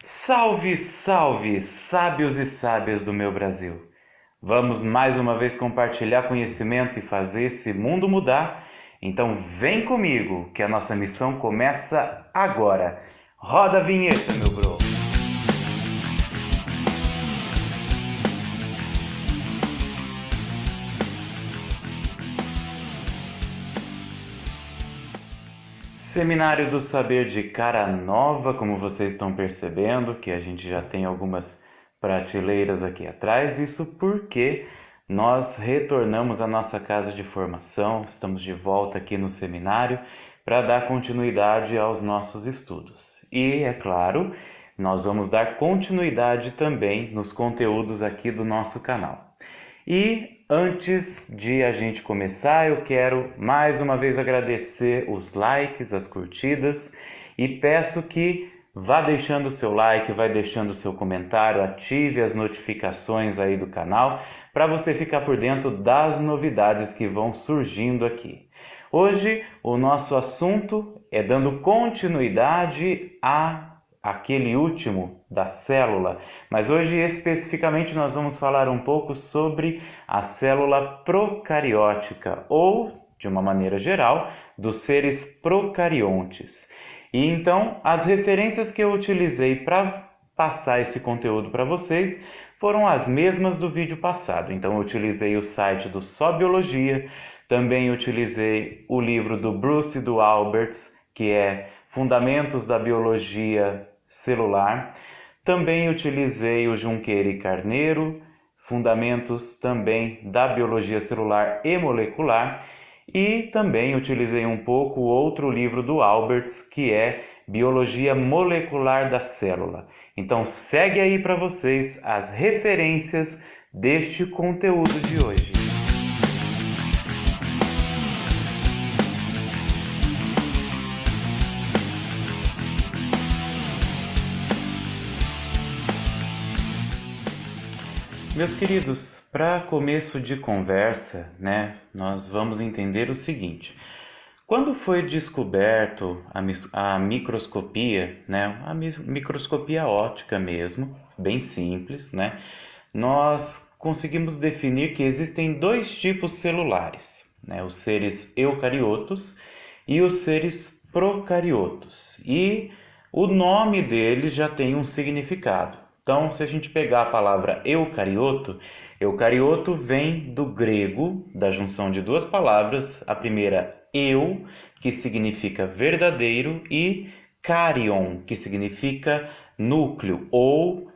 Salve, salve, sábios e sábias do meu Brasil! Vamos mais uma vez compartilhar conhecimento e fazer esse mundo mudar? Então vem comigo, que a nossa missão começa agora. Roda a vinheta, meu bro! Seminário do Saber de cara nova, como vocês estão percebendo, que a gente já tem algumas prateleiras aqui atrás. Isso porque nós retornamos à nossa casa de formação, estamos de volta aqui no seminário para dar continuidade aos nossos estudos. E, é claro, nós vamos dar continuidade também nos conteúdos aqui do nosso canal. E antes de a gente começar, eu quero mais uma vez agradecer os likes, as curtidas e peço que vá deixando o seu like, vai deixando o seu comentário, ative as notificações aí do canal para você ficar por dentro das novidades que vão surgindo aqui. Hoje o nosso assunto é dando continuidade aquele último da célula, mas hoje especificamente nós vamos falar um pouco sobre a célula procariótica ou, de uma maneira geral, dos seres procariontes. E então, as referências que eu utilizei para passar esse conteúdo para vocês foram as mesmas do vídeo passado. Então, eu utilizei o site do Só Biologia, também utilizei o livro do Bruce e do Alberts, que é Fundamentos da Biologia Celular. Também utilizei o Junqueira e Carneiro, Fundamentos também da Biologia Celular e Molecular. E também utilizei um pouco o outro livro do Alberts, que é Biologia Molecular da Célula. Então segue aí para vocês as referências deste conteúdo de hoje. Meus queridos, para começo de conversa, nós vamos entender o seguinte. Quando foi descoberto a microscopia, a microscopia óptica mesmo, bem simples, nós conseguimos definir que existem dois tipos celulares, os seres eucariotos e os seres procariotos. E o nome deles já tem um significado. Então, se a gente pegar a palavra eucarioto, eucarioto vem do grego, da junção de duas palavras. A primeira, eu, que significa verdadeiro, e carion, que significa núcleo ou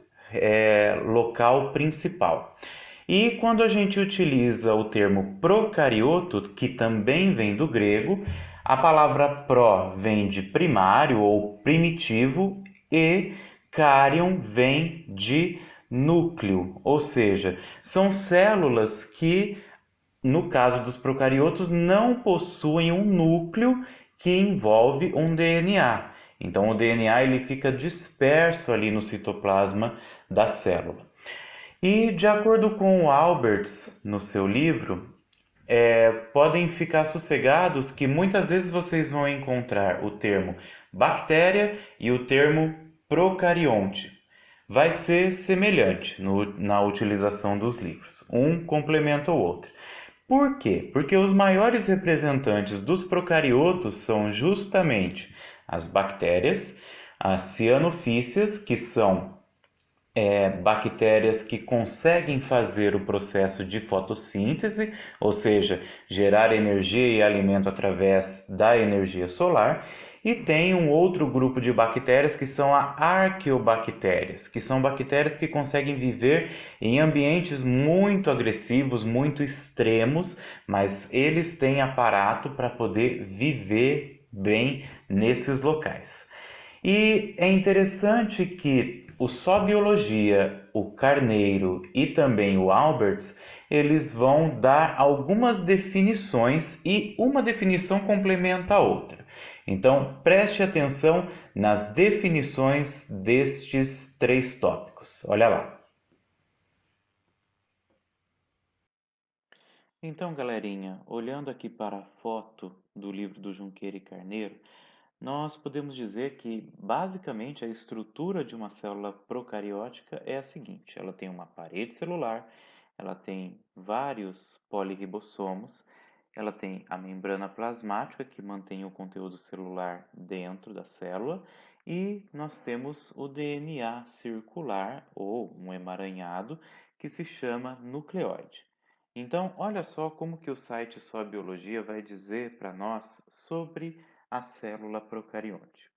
local principal. E quando a gente utiliza o termo procarioto, que também vem do grego, a palavra pro vem de primário ou primitivo e carion vem de núcleo, ou seja, são células que, no caso dos procariotos, não possuem um núcleo que envolve um DNA. Então o DNA ele fica disperso ali no citoplasma da célula. E de acordo com o Alberts, no seu livro, podem ficar sossegados que muitas vezes vocês vão encontrar o termo bactéria e o termo procarionte. Vai ser semelhante na utilização dos livros. Um complementa o outro. Por quê? Porque os maiores representantes dos procariotos são justamente as bactérias, as cianofícias, que são bactérias que conseguem fazer o processo de fotossíntese, ou seja, gerar energia e alimento através da energia solar, e tem um outro grupo de bactérias que são as arqueobactérias, que são bactérias que conseguem viver em ambientes muito agressivos, muito extremos, mas eles têm aparato para poder viver bem nesses locais. E é interessante que o Só Biologia, o Carneiro e também o Alberts, eles vão dar algumas definições e uma definição complementa a outra. Então, preste atenção nas definições destes três tópicos. Olha lá. Então, galerinha, olhando aqui para a foto do livro do Junqueira e Carneiro, nós podemos dizer que, basicamente, a estrutura de uma célula procariótica é a seguinte: ela tem uma parede celular, ela tem vários polirribossomos, ela tem a membrana plasmática, que mantém o conteúdo celular dentro da célula, e nós temos o DNA circular, ou um emaranhado, que se chama nucleóide. Então, olha só como que o site Só Biologia vai dizer para nós sobre a célula procarionte.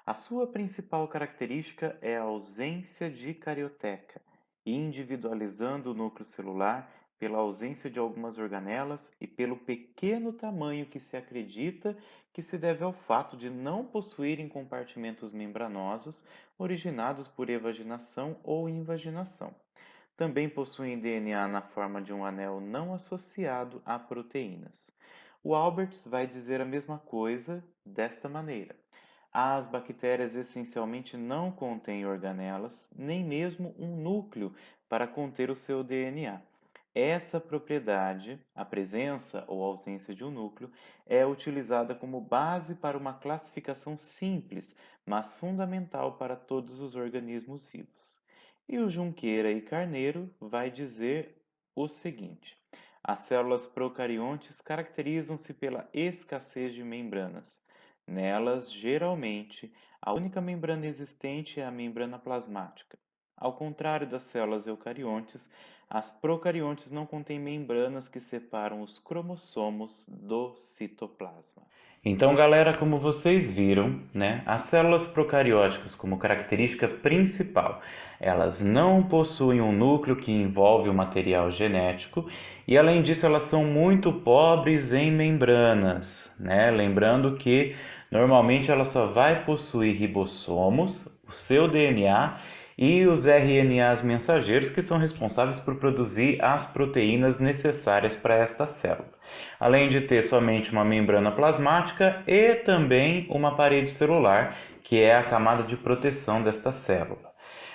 A sua principal característica é a ausência de carioteca, individualizando o núcleo celular pela ausência de algumas organelas e pelo pequeno tamanho que se acredita que se deve ao fato de não possuírem compartimentos membranosos originados por evaginação ou invaginação. Também possuem DNA na forma de um anel não associado a proteínas. O Alberts vai dizer a mesma coisa desta maneira: as bactérias essencialmente não contêm organelas, nem mesmo um núcleo para conter o seu DNA. Essa propriedade, a presença ou ausência de um núcleo, é utilizada como base para uma classificação simples, mas fundamental para todos os organismos vivos. E o Junqueira e Carneiro vai dizer o seguinte: as células procariontes caracterizam-se pela escassez de membranas. Nelas, geralmente, a única membrana existente é a membrana plasmática. Ao contrário das células eucariontes, as procariontes não contêm membranas que separam os cromossomos do citoplasma. Então, galera, como vocês viram, né, as células procarióticas, como característica principal, elas não possuem um núcleo que envolve o material genético e, além disso, elas são muito pobres em membranas, né? Lembrando que normalmente ela só vai possuir ribossomos, o seu DNA e os RNAs mensageiros que são responsáveis por produzir as proteínas necessárias para esta célula. Além de ter somente uma membrana plasmática e também uma parede celular, que é a camada de proteção desta célula.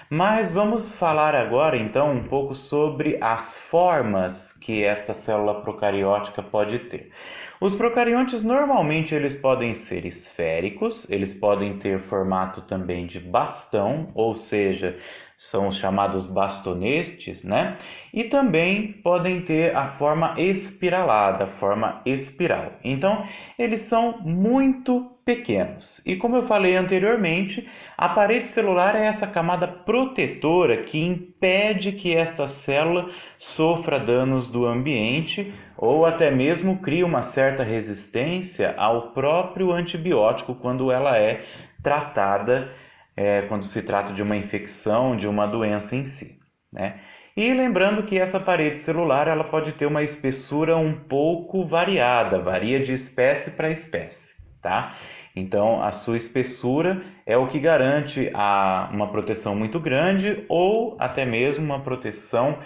Mas vamos falar agora então um pouco sobre as formas que esta célula procariótica pode ter. Os procariontes normalmente eles podem ser esféricos, eles podem ter formato também de bastão, ou seja, são os chamados bastonetes, né? E também podem ter a forma espiralada, a forma espiral. Então, eles são muito pequenos. E como eu falei anteriormente, a parede celular é essa camada protetora que impede que esta célula sofra danos do ambiente ou até mesmo cria uma certa resistência ao próprio antibiótico quando ela é tratada, quando se trata de uma infecção, de uma doença em si, né? E lembrando que essa parede celular ela pode ter uma espessura um pouco variada, varia de espécie para espécie, tá? Então, a sua espessura é o que garante uma proteção muito grande ou até mesmo uma proteção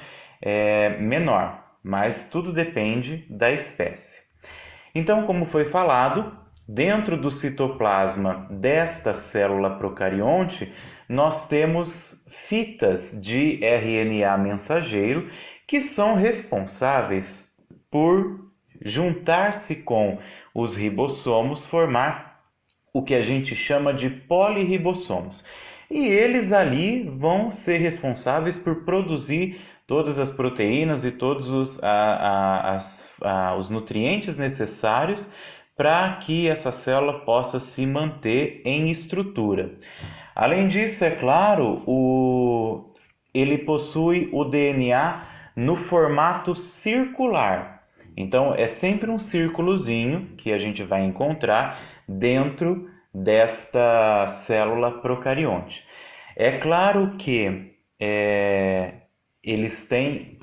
menor, mas tudo depende da espécie. Então, como foi falado, dentro do citoplasma desta célula procarionte, nós temos fitas de RNA mensageiro que são responsáveis por juntar-se com os ribossomos, formar o que a gente chama de polirribossomos. E eles ali vão ser responsáveis por produzir todas as proteínas e todos os nutrientes necessários para que essa célula possa se manter em estrutura. Além disso, é claro, ele possui o DNA no formato circular. Então, é sempre um círculozinho que a gente vai encontrar dentro desta célula procarionte. É claro que eles têm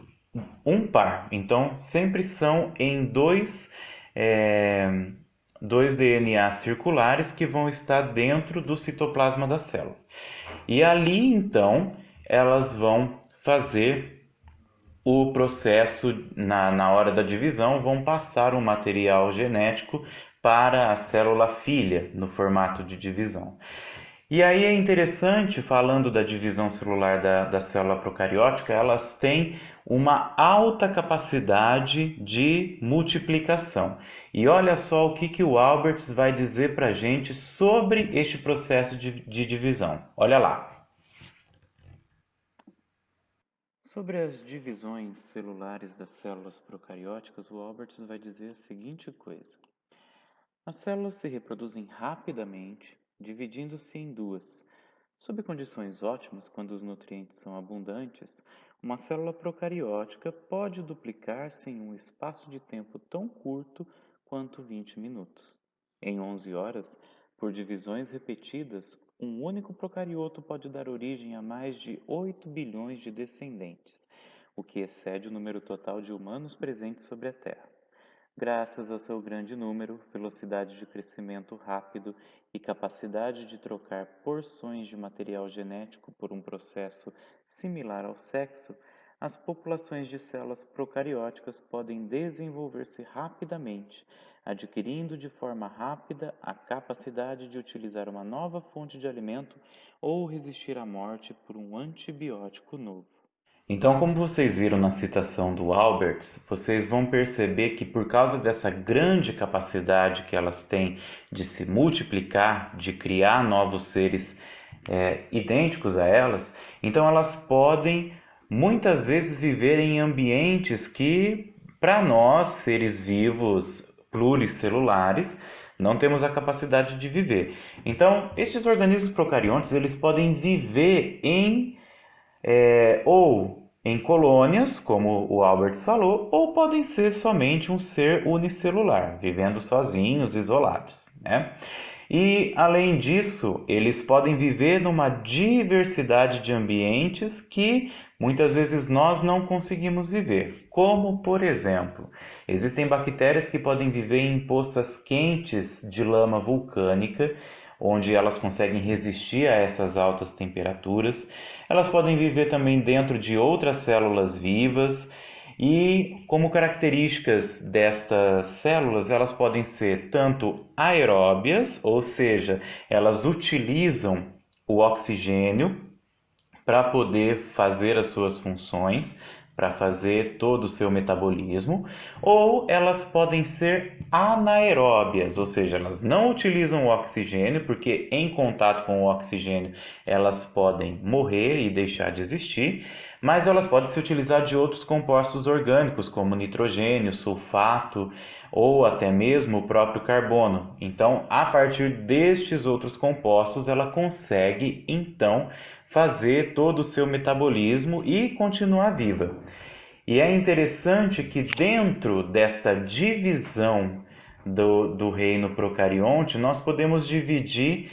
um par, então sempre são em dois DNA circulares que vão estar dentro do citoplasma da célula. E ali, então, elas vão fazer o processo, na hora da divisão, vão passar um material genético para a célula filha, no formato de divisão. E aí é interessante, falando da divisão celular da célula procariótica, elas têm uma alta capacidade de multiplicação. E olha só o que o Alberts vai dizer para a gente sobre este processo de divisão. Olha lá. Sobre as divisões celulares das células procarióticas, o Alberts vai dizer a seguinte coisa. As células se reproduzem rapidamente, dividindo-se em duas. Sob condições ótimas, quando os nutrientes são abundantes, uma célula procariótica pode duplicar-se em um espaço de tempo tão curto quanto 20 minutos. Em 11 horas, por divisões repetidas, um único procarioto pode dar origem a mais de 8 bilhões de descendentes, o que excede o número total de humanos presentes sobre a Terra. Graças ao seu grande número, velocidade de crescimento rápido e capacidade de trocar porções de material genético por um processo similar ao sexo, as populações de células procarióticas podem desenvolver-se rapidamente, adquirindo de forma rápida a capacidade de utilizar uma nova fonte de alimento ou resistir à morte por um antibiótico novo. Então, como vocês viram na citação do Alberts, vocês vão perceber que por causa dessa grande capacidade que elas têm de se multiplicar, de criar novos seres idênticos a elas, então elas podem muitas vezes viver em ambientes que, para nós, seres vivos pluricelulares, não temos a capacidade de viver. Então, estes organismos procariontes, eles podem viver ou em colônias, como o Albert falou, ou podem ser somente um ser unicelular, vivendo sozinhos, isolados, né? E, além disso, eles podem viver numa diversidade de ambientes que muitas vezes nós não conseguimos viver. Como, por exemplo, existem bactérias que podem viver em poças quentes de lama vulcânica, onde elas conseguem resistir a essas altas temperaturas. Elas podem viver também dentro de outras células vivas e, como características destas células, elas podem ser tanto aeróbias, ou seja, elas utilizam o oxigênio para poder fazer as suas funções, para fazer todo o seu metabolismo, ou elas podem ser anaeróbias, ou seja, elas não utilizam o oxigênio, porque em contato com o oxigênio elas podem morrer e deixar de existir, mas elas podem se utilizar de outros compostos orgânicos, como nitrogênio, sulfato ou até mesmo o próprio carbono. Então, a partir destes outros compostos, ela consegue, então, fazer todo o seu metabolismo e continuar viva. E é interessante que dentro desta divisão do reino procarionte, nós podemos dividir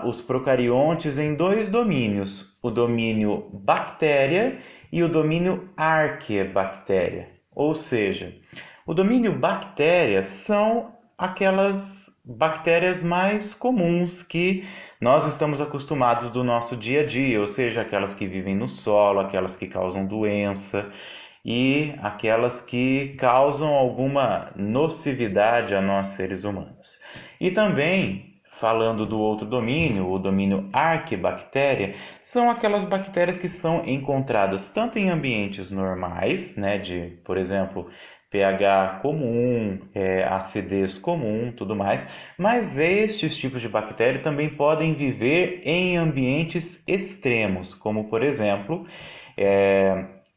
os procariontes em dois domínios, o domínio bactéria e o domínio arqueabactéria. Ou seja, o domínio bactéria são aquelas bactérias mais comuns que nós estamos acostumados do nosso dia a dia, ou seja, aquelas que vivem no solo, aquelas que causam doença e aquelas que causam alguma nocividade a nós seres humanos. E também, falando do outro domínio, o domínio arquebactéria, são aquelas bactérias que são encontradas tanto em ambientes normais, né, de, por exemplo, pH comum, acidez comum, tudo mais, mas estes tipos de bactérias também podem viver em ambientes extremos, como por exemplo,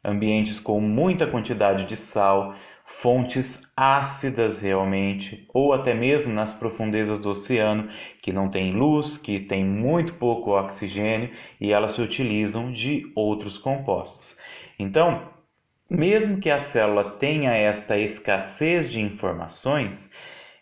ambientes com muita quantidade de sal, fontes ácidas realmente, ou até mesmo nas profundezas do oceano, que não tem luz, que tem muito pouco oxigênio e elas se utilizam de outros compostos. Então, mesmo que a célula tenha esta escassez de informações,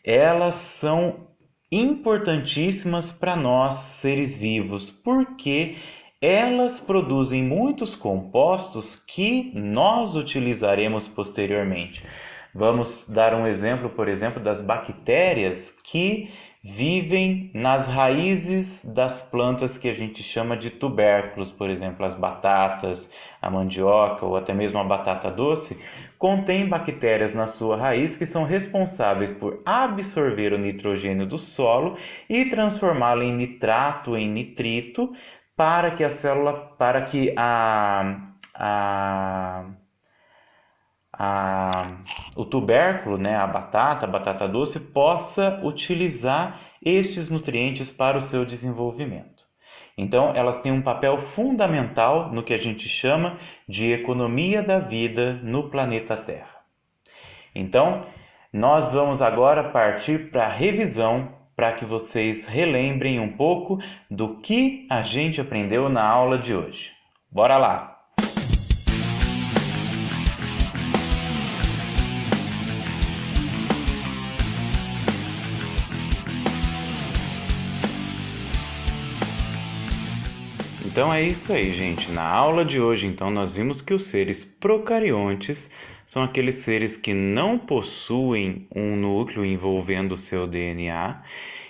elas são importantíssimas para nós, seres vivos, porque elas produzem muitos compostos que nós utilizaremos posteriormente. Vamos dar um exemplo, por exemplo, das bactérias que vivem nas raízes das plantas que a gente chama de tubérculos, por exemplo, as batatas, a mandioca ou até mesmo a batata doce, contém bactérias na sua raiz que são responsáveis por absorver o nitrogênio do solo e transformá-lo em nitrato, em nitrito, para que a célula, para que o tubérculo, né, a batata doce, possa utilizar estes nutrientes para o seu desenvolvimento. Então, elas têm um papel fundamental no que a gente chama de economia da vida no planeta Terra. Então, nós vamos agora partir para a revisão, para que vocês relembrem um pouco do que a gente aprendeu na aula de hoje. Bora lá! Então é isso aí, gente. Na aula de hoje, então, nós vimos que os seres procariontes são aqueles seres que não possuem um núcleo envolvendo o seu DNA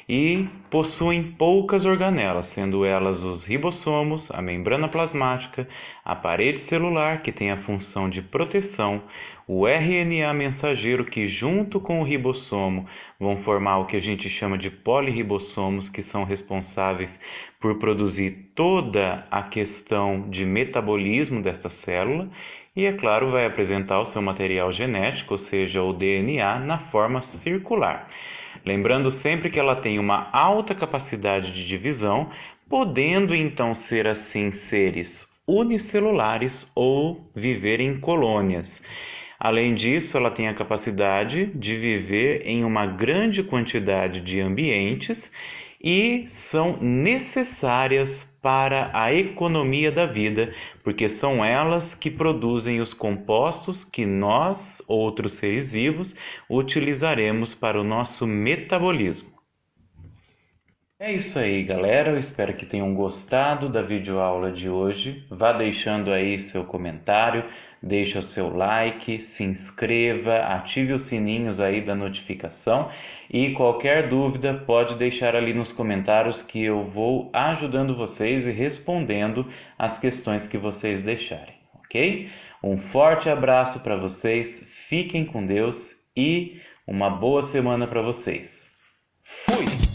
e possuem poucas organelas, sendo elas os ribossomos, a membrana plasmática, a parede celular, que tem a função de proteção, o RNA mensageiro, que junto com o ribossomo vão formar o que a gente chama de poliribossomos, que são responsáveis por produzir toda a questão de metabolismo desta célula, e, é claro, vai apresentar o seu material genético, ou seja, o DNA, na forma circular. Lembrando sempre que ela tem uma alta capacidade de divisão, podendo então ser assim seres unicelulares ou viver em colônias. Além disso, ela tem a capacidade de viver em uma grande quantidade de ambientes e são necessárias para a economia da vida, porque são elas que produzem os compostos que nós, outros seres vivos, utilizaremos para o nosso metabolismo. É isso aí, galera. Eu espero que tenham gostado da videoaula de hoje. Vá deixando aí seu comentário, deixa o seu like, se inscreva, ative os sininhos aí da notificação e qualquer dúvida pode deixar ali nos comentários que eu vou ajudando vocês e respondendo as questões que vocês deixarem, ok? Um forte abraço para vocês, fiquem com Deus e uma boa semana para vocês. Fui!